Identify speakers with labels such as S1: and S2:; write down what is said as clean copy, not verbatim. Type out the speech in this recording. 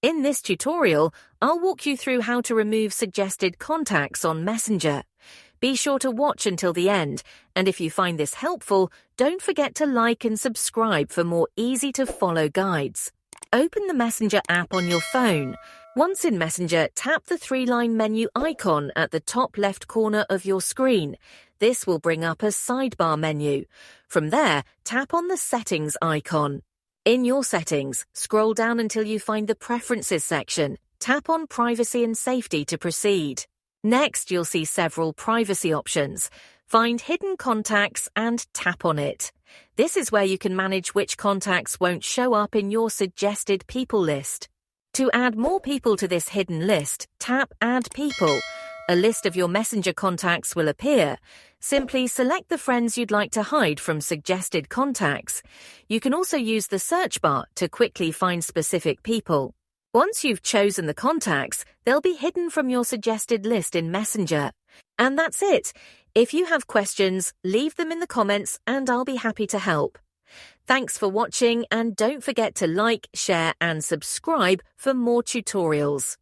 S1: In this tutorial, I'll walk you through how to remove suggested contacts on Messenger. Be sure to watch until the end, and if you find this helpful, don't forget to like and subscribe for more easy-to-follow guides. Open the Messenger app on your phone. Once in Messenger, tap the three-line menu icon at the top left corner of your screen. This will bring up a sidebar menu. From there, tap on the Settings icon. In your settings, scroll down until you find the Preferences section. Tap on Privacy and Safety to proceed. Next, you'll see several privacy options. Find Hidden Contacts and tap on it. This is where you can manage which contacts won't show up in your suggested people list. To add more people to this hidden list, tap Add People. A list of your Messenger contacts will appear. Simply select the friends you'd like to hide from suggested contacts. You can also use the search bar to quickly find specific people. Once you've chosen the contacts, they'll be hidden from your suggested list in Messenger. And that's it. If you have questions, leave them in the comments and I'll be happy to help. Thanks for watching, and don't forget to like, share and subscribe for more tutorials.